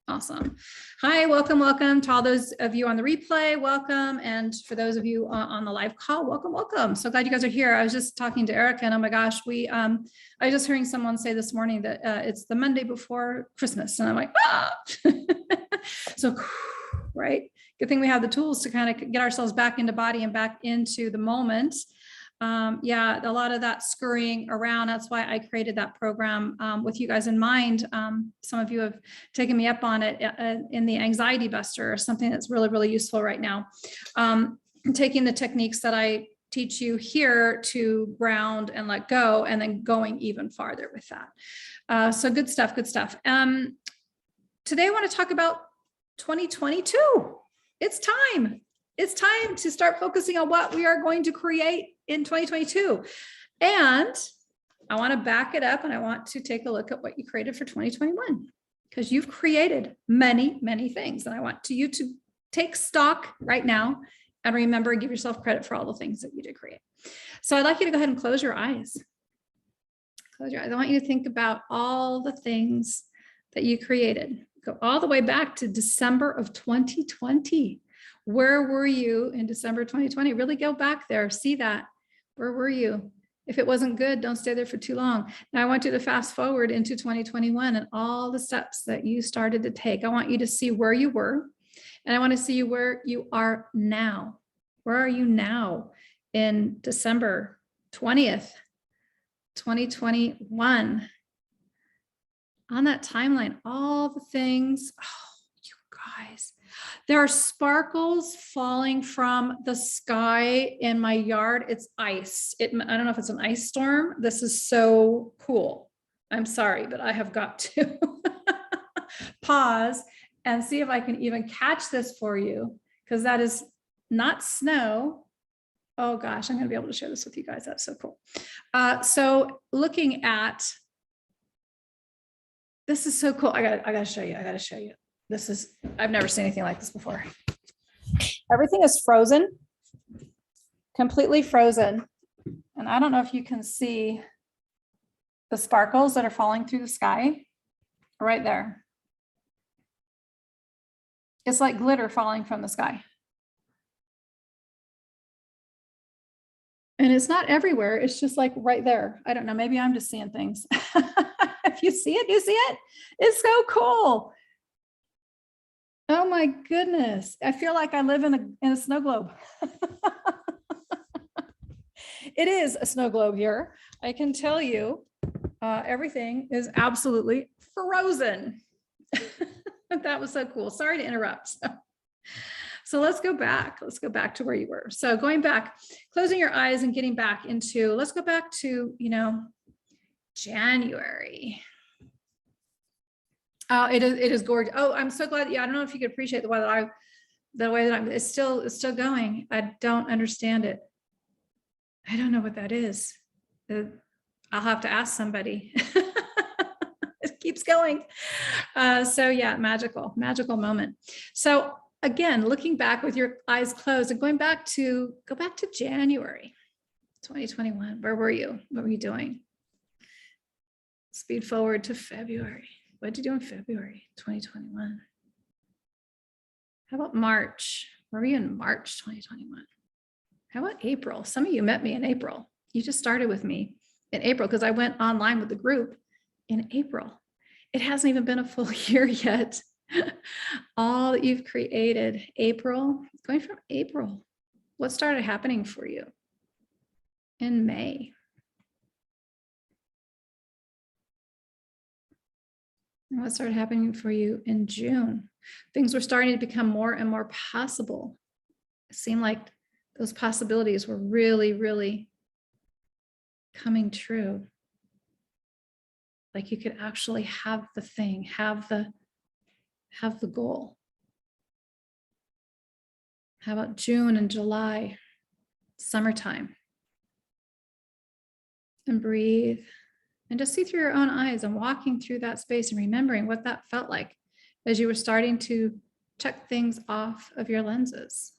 Awesome. Hi, welcome, welcome to all those of you on the replay. Welcome. And for those of you on the live call, welcome, welcome. So glad you guys are here. I was just talking to Erica and oh my gosh, I was just hearing someone say this morning that it's the Monday before Christmas. And I'm like, ah. So, right. Good thing we have the tools to kind of get ourselves back into body and back into the moment. Yeah, a lot of that scurrying around. That's why I created that program with you guys in mind. Some of you have taken me up on it in the Anxiety Buster, something that's really, really useful right now. Taking the techniques that I teach you here to ground and let go, and then going even farther with that. So good stuff, good stuff. Today I want to talk about 2022. It's time. It's time to start focusing on what we are going to create in 2022. And I want to back it up and I want to take a look at what you created for 2021, because you've created many, many things. And I want you to take stock right now and remember, give yourself credit for all the things that you did create. So I'd like you to go ahead and close your eyes. Close your eyes. I want you to think about all the things that you created. Go all the way back to December of 2020. Where were you in December 2020? Really go back there, see that. Where were you? If it wasn't good, don't stay there for too long. Now I want you to fast forward into 2021 and all the steps that you started to take. I want you to see where you were, and I want to see where you are now. Where are you now in December 20th, 2021? On that timeline, all the things, oh, you guys, there are sparkles falling from the sky in my yard. It's ice. I don't know if it's an ice storm. This is so cool. I'm sorry, but I have got to pause and see if I can even catch this for you, because that is not snow. Oh gosh, I'm going to be able to share this with you guys. That's so cool. So looking at, this is so cool. I gotta show you. I gotta show you. This is, I've never seen anything like this before. Everything is frozen, completely frozen. And I don't know if you can see the sparkles that are falling through the sky right there. It's like glitter falling from the sky. And it's not everywhere. It's just like right there. I don't know. Maybe I'm just seeing things. If you see it, you see it. It's so cool. Oh my goodness. I feel like I live in a snow globe. It is a snow globe here. I can tell you everything is absolutely frozen. That was so cool. Sorry to interrupt. So let's go back. Let's go back to where you were. So going back, closing your eyes and getting back into, let's go back to, January. Oh, it is gorgeous. Oh, I'm so glad. Yeah, I don't know if you could appreciate the way that I'm, it's still going. I don't understand it. I don't know what that is. I'll have to ask somebody. It keeps going. So yeah, magical moment. So again, looking back with your eyes closed and go back to January 2021. Where were you? What were you doing? Speed forward to February. What did you do in February 2021? How about March? Where were you in March 2021? How about April? Some of you met me in April. You just started with me in April because I went online with the group in April. It hasn't even been a full year yet. All that you've created, April, going from April. What started happening for you in May? And what started happening for you in June? Things were starting to become more and more possible. It seemed like those possibilities were really, really coming true. Like you could actually have the thing, have the goal. How about June and July, summertime? And breathe. And just see through your own eyes and walking through that space and remembering what that felt like as you were starting to check things off of your lenses.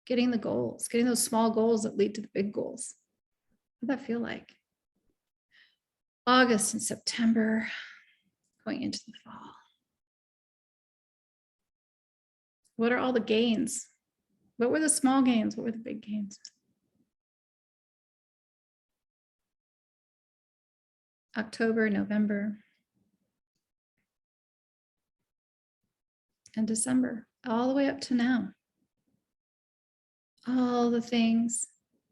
Getting the goals, getting those small goals that lead to the big goals. What did that feel like? August and September, going into the fall. What are all the gains? What were the small gains? What were the big gains? October, November, and December, all the way up to now. All the things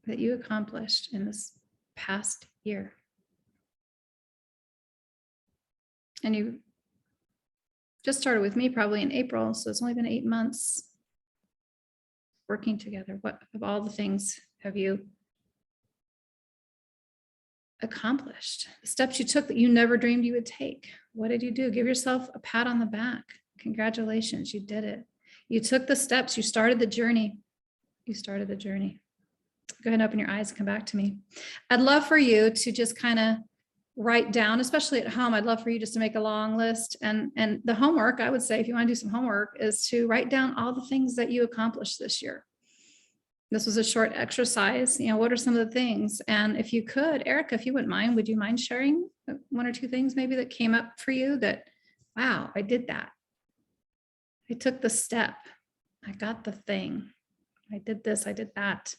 that you accomplished in this past year. And you just started with me probably in April, so it's only been 8 months working together. What of all the things have you accomplished? The steps you took that you never dreamed you would take. What did you do? Give yourself a pat on the back. Congratulations, you did it. You took the steps, you started the journey. You started the journey. Go ahead and open your eyes and come back to me. I'd love for you to just kind of write down, especially at home. I'd love for you just to make a long list. And the homework, I would say, if you want to do some homework, is to write down all the things that you accomplished this year. This was a short exercise. You know, what are some of the things? And if you could, Erica, if you wouldn't mind, would you mind sharing 1 or 2 things maybe that came up for you that, wow, I did that. I took the step. I got the thing. I did this, I did that.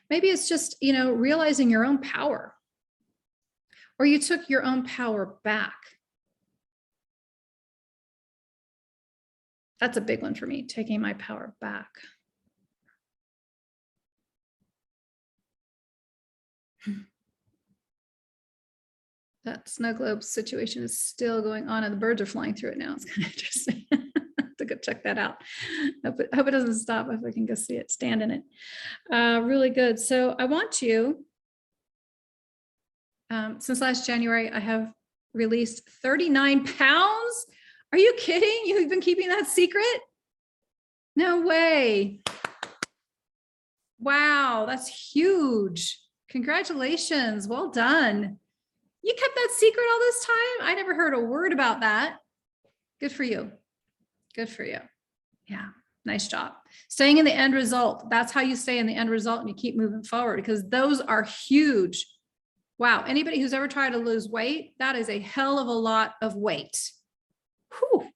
Maybe it's just, you know, realizing your own power. Or you took your own power back. That's a big one for me, taking my power back. That snow globe situation is still going on and the birds are flying through it now. It's kind of interesting. To go check that out. I hope it doesn't stop if I can go see it, stand in it. Really good. So I want you, since last January, I have released 39 pounds. Are you kidding? You've been keeping that secret? No way. Wow, that's huge. Congratulations. Well done. You kept that secret all this time? I never heard a word about that. Good for you. Good for you. Yeah, nice job. Staying in the end result. That's how you stay in the end result and you keep moving forward, because those are huge. Wow. Anybody who's ever tried to lose weight, that is a hell of a lot of weight. Whew.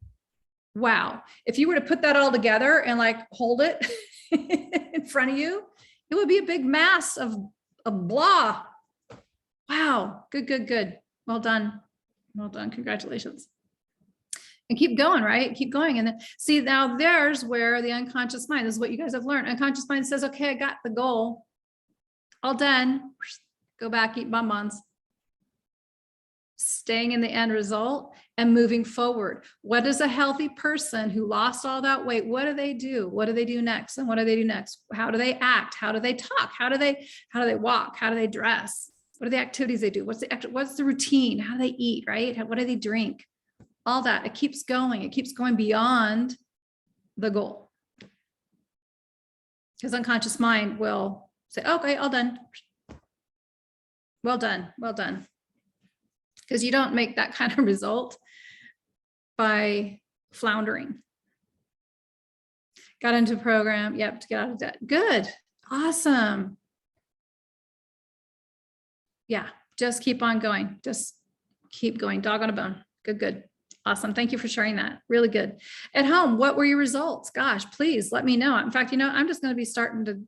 Wow. If you were to put that all together and like hold it in front of you, it would be a big mass of blah. Wow. Good, good, good. Well done. Well done. Congratulations. And keep going, right? Keep going. And then see, now there's where the unconscious mind, this is what you guys have learned. Unconscious mind says, okay, I got the goal. All done. Go back, eat bonbons. Staying in the end result and moving forward. What is a healthy person who lost all that weight? What do they do? What do they do next? And what do they do next? How do they act? How do they talk? How do they walk? How do they dress? What are the activities they do? What's the routine? How do they eat, right? What do they drink? All that, it keeps going. It keeps going beyond the goal. Because unconscious mind will say, okay, all done. Well done, well done. Because you don't make that kind of result by floundering. Got into a program, yep, to get out of debt. Good, awesome. Yeah, just keep on going. Just keep going, dog on a bone. Good, good. Awesome. Thank you for sharing that. Really good. At home, what were your results? Gosh, please let me know. In fact, you know, I'm just going to be starting to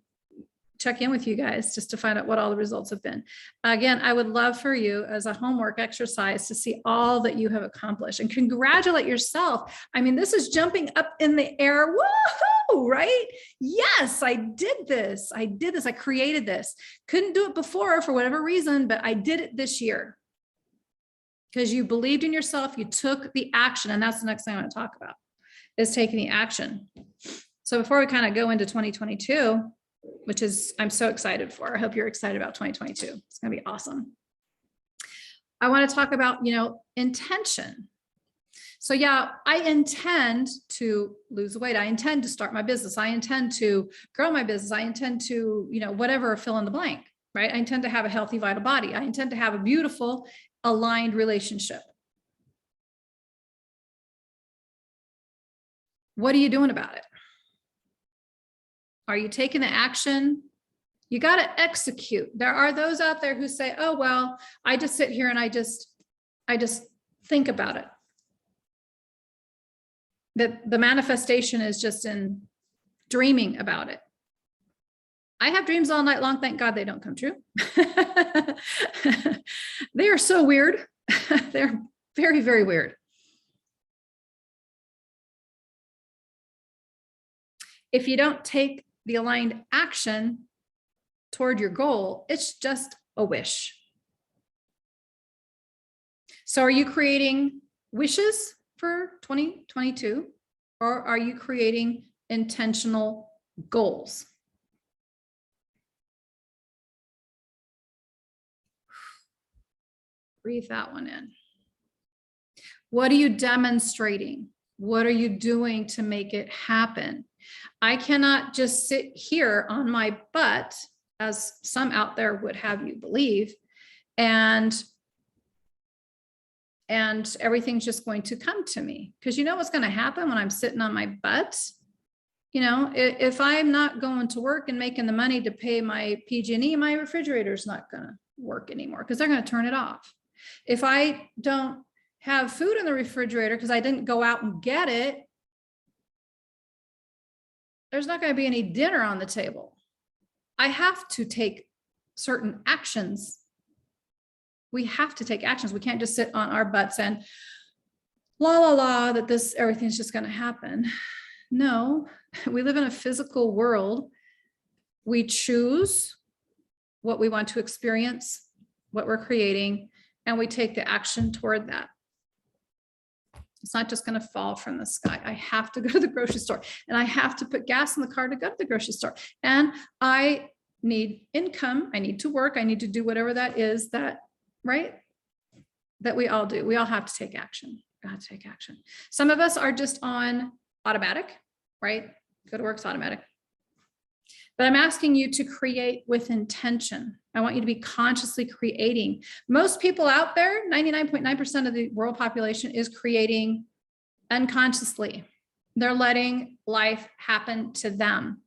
check in with you guys just to find out what all the results have been. Again, I would love for you as a homework exercise to see all that you have accomplished and congratulate yourself. I mean, this is jumping up in the air. Woohoo, right? Yes, I did this. I did this. I created this. Couldn't do it before for whatever reason, but I did it this year. Because you believed in yourself, you took the action, and that's the next thing I want to talk about, is taking the action. So before we kind of go into 2022, which is, I'm so excited for, I hope you're excited about 2022. It's going to be awesome. I want to talk about, you know, intention. So yeah, I intend to lose weight. I intend to start my business. I intend to grow my business. I intend to, you know, whatever, fill in the blank, right? I intend to have a healthy, vital body. I intend to have a beautiful, aligned relationship. What are you doing about it? Are you taking the action? You got to execute. There are those out there who say, oh, well, I just sit here and I just think about it. That the manifestation is just in dreaming about it. I have dreams all night long. Thank God they don't come true. They are so weird. They're very, very weird. If you don't take the aligned action toward your goal, it's just a wish. So are you creating wishes for 2022, or are you creating intentional goals? Breathe that one in. What are you demonstrating? What are you doing to make it happen? I cannot just sit here on my butt, as some out there would have you believe, and everything's just going to come to me. Because you know what's going to happen when I'm sitting on my butt? You know, if I'm not going to work and making the money to pay my PG&E, my refrigerator's not going to work anymore because they're going to turn it off. If I don't have food in the refrigerator because I didn't go out and get it, there's not going to be any dinner on the table. I have to take certain actions. We have to take actions. We can't just sit on our butts and la, la, la, that this, everything's just going to happen. No, we live in a physical world. We choose what we want to experience, what we're creating, and we take the action toward that. It's not just going to fall from the sky. I have to go to the grocery store, and I have to put gas in the car to go to the grocery store. And I need income. I need to work. I need to do whatever that is that, right? That we all do. We all have to take action. We have to take action. Some of us are just on automatic, right? Go to work's automatic. But I'm asking you to create with intention. I want you to be consciously creating. Most people out there, 99.9% of the world population is creating unconsciously. They're letting life happen to them.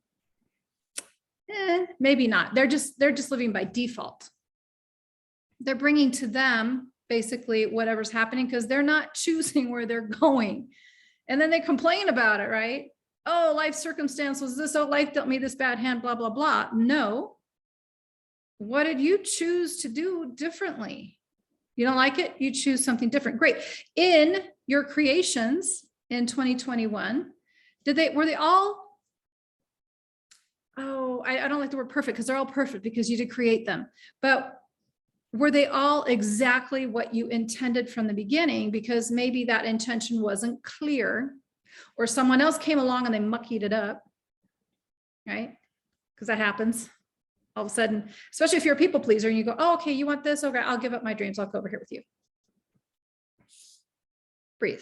Maybe not. They're just living by default. They're bringing to them basically whatever's happening because they're not choosing where they're going. And then they complain about it, right? Oh, life circumstance was this, oh, life dealt me this bad hand, blah, blah, blah. No. What did you choose to do differently? You don't like it? You choose something different. Great. In your creations in 2021, were they all, oh, I don't like the word perfect because they're all perfect because you did create them. But were they all exactly what you intended from the beginning? Because maybe that intention wasn't clear, or someone else came along and they muckied it up, right? Because that happens all of a sudden, especially if you're a people pleaser and you go, oh, okay, you want this? Okay, I'll give up my dreams. I'll go over here with you. Breathe.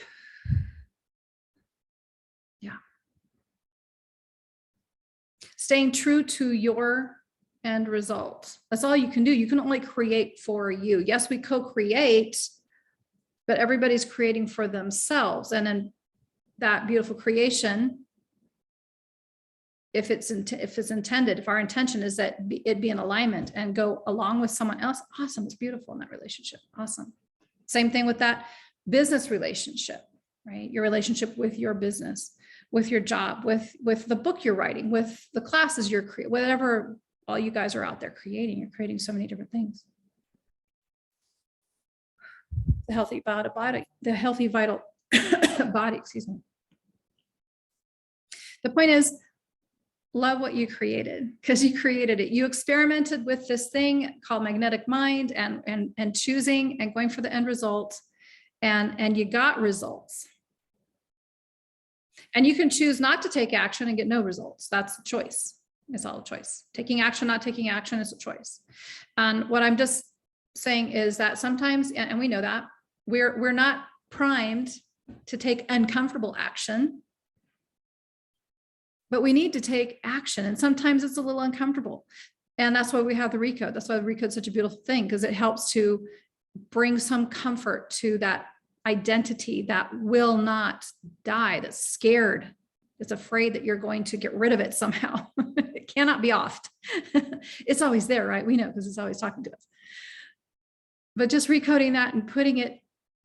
Yeah. Staying true to your end result. That's all you can do. You can only create for you. Yes, we co-create, but everybody's creating for themselves. And then that beautiful creation, if it's intended, if our intention is that it be in alignment and go along with someone else, awesome, it's beautiful in that relationship. Awesome. Same thing with that business relationship, right? Your relationship with your business, with your job, with the book you're writing, with the classes you're creating, whatever all you guys are out there creating. You're creating so many different things. The healthy vital body, excuse me. The point is, love what you created because you created it. You experimented with this thing called magnetic mind and choosing and going for the end result, and you got results. And you can choose not to take action and get no results. That's a choice. It's all a choice. Taking action, not taking action is a choice. And what I'm just saying is that sometimes, and we know that, we're not primed to take uncomfortable action, but we need to take action. And sometimes it's a little uncomfortable. And that's why we have the recode. That's why the recode is such a beautiful thing, because it helps to bring some comfort to that identity that will not die, that's scared, that's afraid that you're going to get rid of it somehow. It cannot be offed. It's always there, right? We know because it's always talking to us. But just recoding that and putting it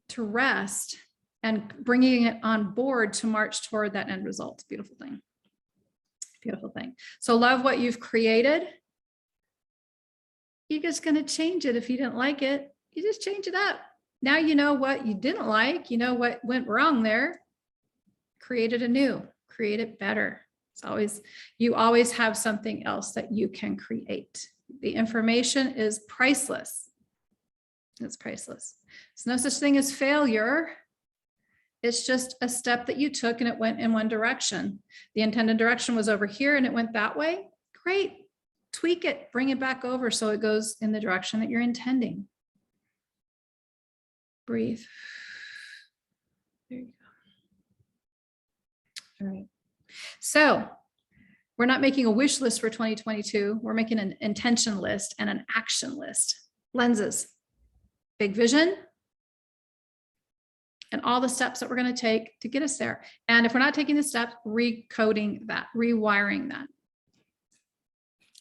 to rest and bringing it on board to march toward that end result. Beautiful thing. Beautiful thing. So love what you've created. You're just going to change it. If you didn't like it, you just change it up. Now you know what you didn't like. You know what went wrong there. Create it anew. Create it better. It's always, you always have something else that you can create. The information is priceless. It's priceless. There's no such thing as failure. It's just a step that you took and it went in one direction. The intended direction was over here and it went that way. Great. Tweak it, bring it back over so it goes in the direction that you're intending. Breathe. There you go. All right. So we're not making a wish list for 2022. We're making an intention list and an action list. Lenses, big vision, and all the steps that we're going to take to get us there. And if we're not taking the steps, recoding that, rewiring that.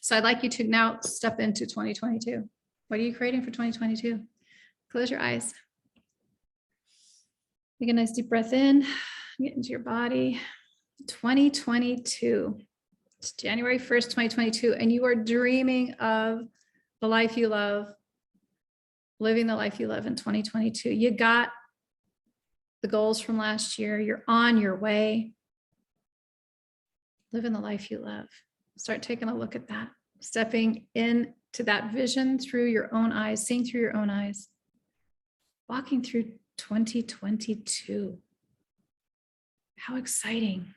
So I'd like you to now step into 2022. What are you creating for 2022? Close your eyes. Take a nice deep breath in, get into your body. 2022. It's January 1st, 2022, and you are dreaming of the life you love, living the life you love in 2022. You got the goals from last year. You're on your way. Living the life you love. Start taking a look at that. Stepping into that vision through your own eyes, seeing through your own eyes. Walking through 2022. How exciting.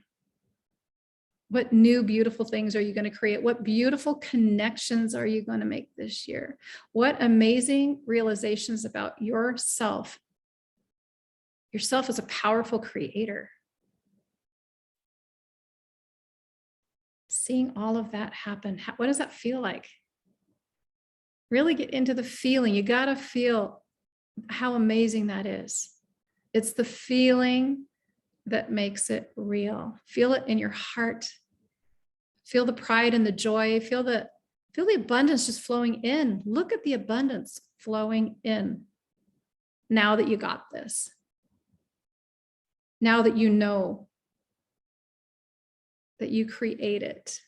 What new beautiful things are you going to create? What beautiful connections are you going to make this year? What amazing realizations about yourself. Yourself as a powerful creator. Seeing all of that happen. What does that feel like? Really get into the feeling. You got to feel how amazing that is. It's the feeling that makes it real. Feel it in your heart. Feel the pride and the joy. Feel the abundance just flowing in. Look at the abundance flowing in. Now that you got this. Now that you know that you create it.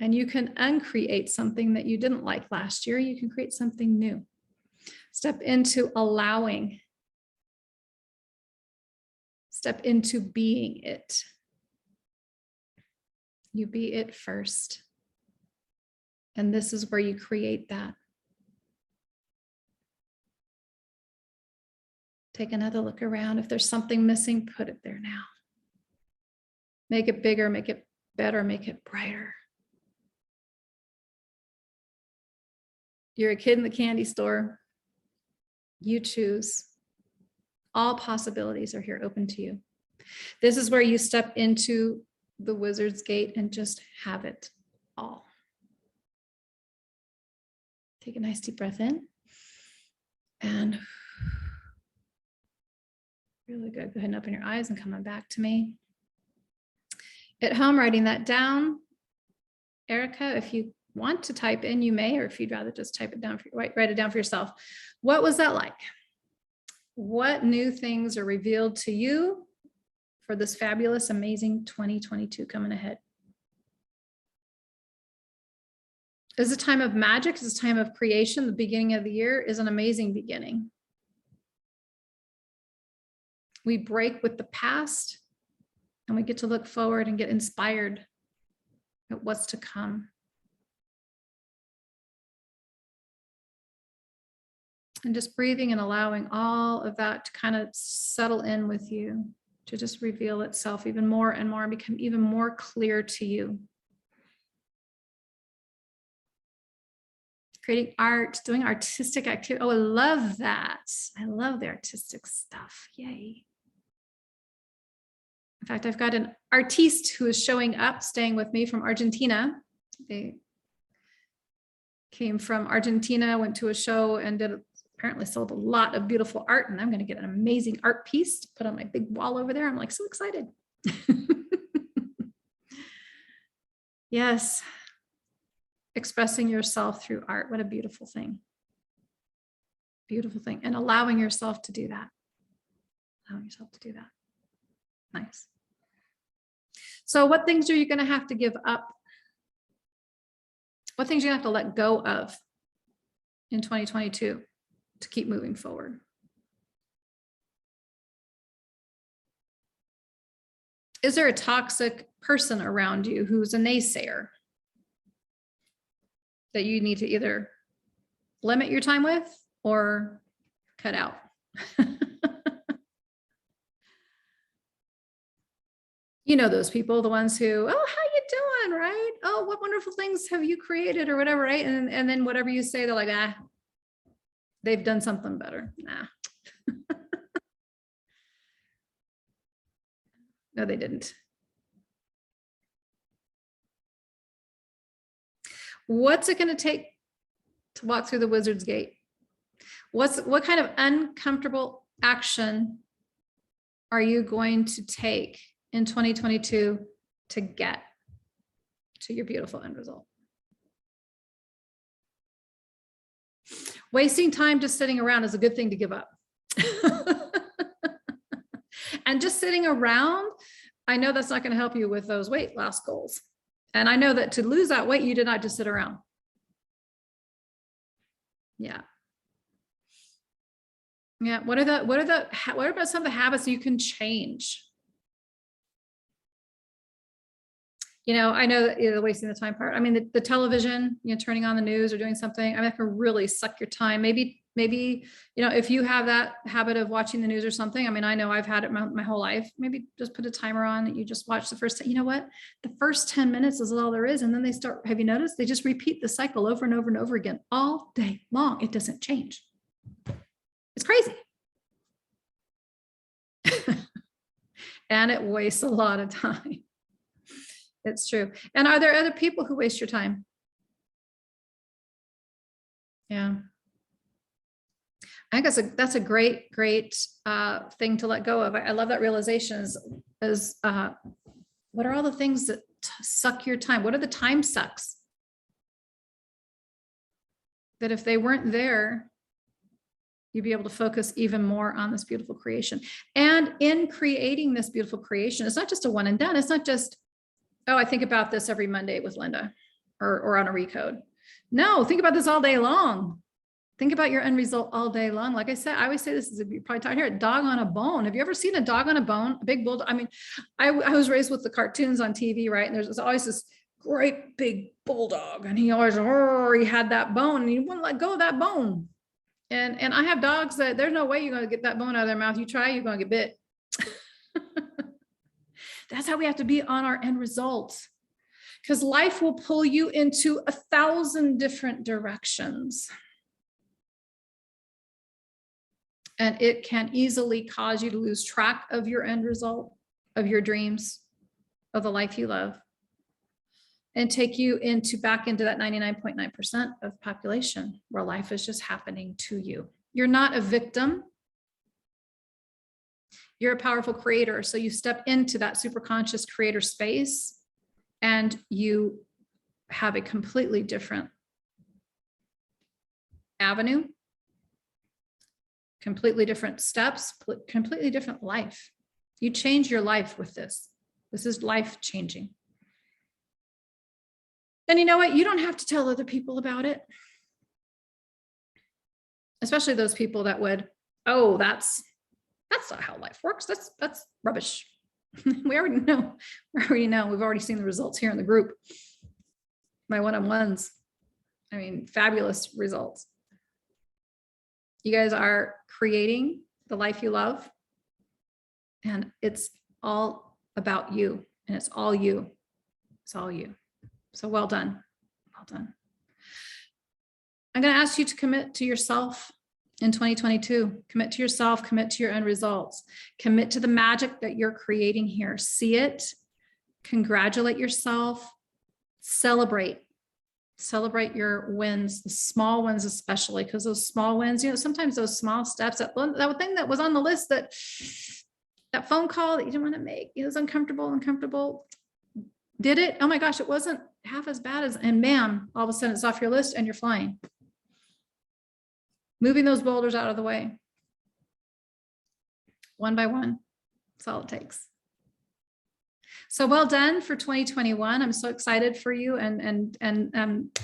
And you can uncreate something that you didn't like last year. You can create something new. Step into allowing. Step into being it. You be it first. And this is where you create that. Take another look around. If there's something missing, put it there now. Make it bigger, make it better, make it brighter. You're a kid in the candy store. You choose. All possibilities are here open to you. This is where you step into the wizard's gate and just have it all. Take a nice deep breath in. And really good. Go ahead and open your eyes and come on back to me. At home, writing that down. Erica, if you want to type in, you may, or if you'd rather just type it down, write it down for yourself. What was that like? What new things are revealed to you for this fabulous, amazing 2022 coming ahead? Is a time of magic, is a time of creation. The beginning of the year is an amazing beginning. We break with the past and we get to look forward and get inspired at what's to come. And just breathing and allowing all of that to kind of settle in with you, to just reveal itself even more and more and become even more clear to you. Creating art, doing artistic activity. Oh, I love that. I love the artistic stuff. Yay. In fact, I've got an artiste who is showing up, staying with me from Argentina. They came from Argentina, went to a show and apparently sold a lot of beautiful art. And I'm going to get an amazing art piece to put on my big wall over there. I'm like so excited. Yes. Expressing yourself through art. What a beautiful thing. Beautiful thing. And allowing yourself to do that. Allowing yourself to do that. Nice. So what things are you going to have to give up? What things are you going to have to let go of in 2022 to keep moving forward? Is there a toxic person around you who's a naysayer that you need to either limit your time with or cut out? You know those people, the ones who, oh, how you doing, right? Oh, what wonderful things have you created or whatever, right? And then whatever you say, they're like, ah, they've done something better. Nah. No, they didn't. What's it going to take to walk through the wizard's gate? What kind of uncomfortable action are you going to take in 2022 to get to your beautiful end result? Wasting time just sitting around is a good thing to give up. And just sitting around, I know that's not going to help you with those weight loss goals. And I know that to lose that weight, you did not just sit around. Yeah. Yeah. What about some of the habits you can change? You know, I know that the wasting the time part. I mean, the television, you know, turning on the news or doing something, I mean, that can really suck your time. Maybe, you know, if you have that habit of watching the news or something, I mean, I know I've had it my whole life. Maybe just put a timer on that you just watch the first, you know what? The first 10 minutes is all there is. And then they start, have you noticed? They just repeat the cycle over and over and over again all day long. It doesn't change. It's crazy. And it wastes a lot of time. It's true. And are there other people who waste your time? Yeah. I think that's a great thing to let go of. I love that realization is what are all the things that suck your time? What are the time sucks? That if they weren't there, you'd be able to focus even more on this beautiful creation. And in creating this beautiful creation, it's not just a one and done. It's not just, oh, I think about this every Monday with Linda or on a recode. No, think about this all day long. Think about your end result all day long. Like I said, I always say this is, you're probably tired here, a dog on a bone. Have you ever seen a dog on a bone? A big bulldog? I mean, I was raised with the cartoons on TV, right? And there's always this great big bulldog. And he always, he had that bone and he wouldn't let go of that bone. And I have dogs that there's no way you're going to get that bone out of their mouth. You try, you're going to get bit. That's how we have to be on our end results, because life will pull you into 1,000 different directions. And it can easily cause you to lose track of your end result, of your dreams, of the life you love, and take you back into that 99.9% of population where life is just happening to you. You're not a victim. You're a powerful creator. So you step into that super conscious creator space and you have a completely different avenue, completely different steps, completely different life. You change your life with this. This is life changing. And you know what? You don't have to tell other people about it. Especially those people that would, oh, that's not how life works. That's rubbish. We already know. We've already seen the results here in the group. My one-on-ones. I mean, fabulous results. You guys are creating the life you love. And it's all about you. And it's all you. It's all you. So well done. Well done. I'm going to ask you to commit to yourself in 2022. Commit to yourself, commit to your end results, commit to the magic that you're creating here. See it, congratulate yourself, celebrate your wins, the small ones, especially because those small wins, you know, sometimes those small steps, that thing that was on the list, that phone call that you didn't want to make, it was uncomfortable. Did it? Oh my gosh, it wasn't half as bad as, and bam, all of a sudden it's off your list and you're flying. Moving those boulders out of the way. One by one. That's all it takes. So well done for 2021. I'm so excited for you. And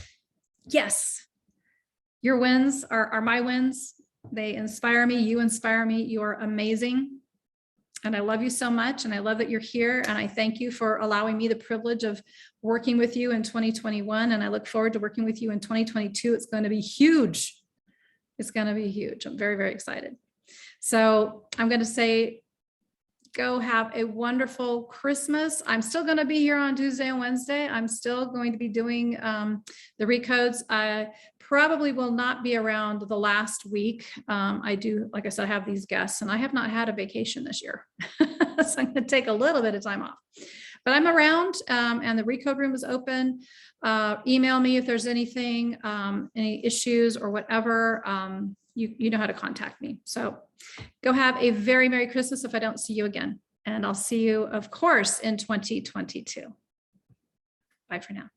yes, your wins are my wins. They inspire me. You inspire me. You are amazing. And I love you so much. And I love that you're here. And I thank you for allowing me the privilege of working with you in 2021. And I look forward to working with you in 2022. It's going to be huge. It's going to be huge. I'm very, very excited. So I'm going to say, go have a wonderful Christmas. I'm still going to be here on Tuesday and Wednesday. I'm still going to be doing the recodes. I probably will not be around the last week. I do, like I said, I have these guests and I have not had a vacation this year. So I'm going to take a little bit of time off, but I'm around and the recode room is open. Email me if there's anything, any issues or whatever. You know how to contact me. So go have a very Merry Christmas if I don't see you again. And I'll see you, of course, in 2022. Bye for now.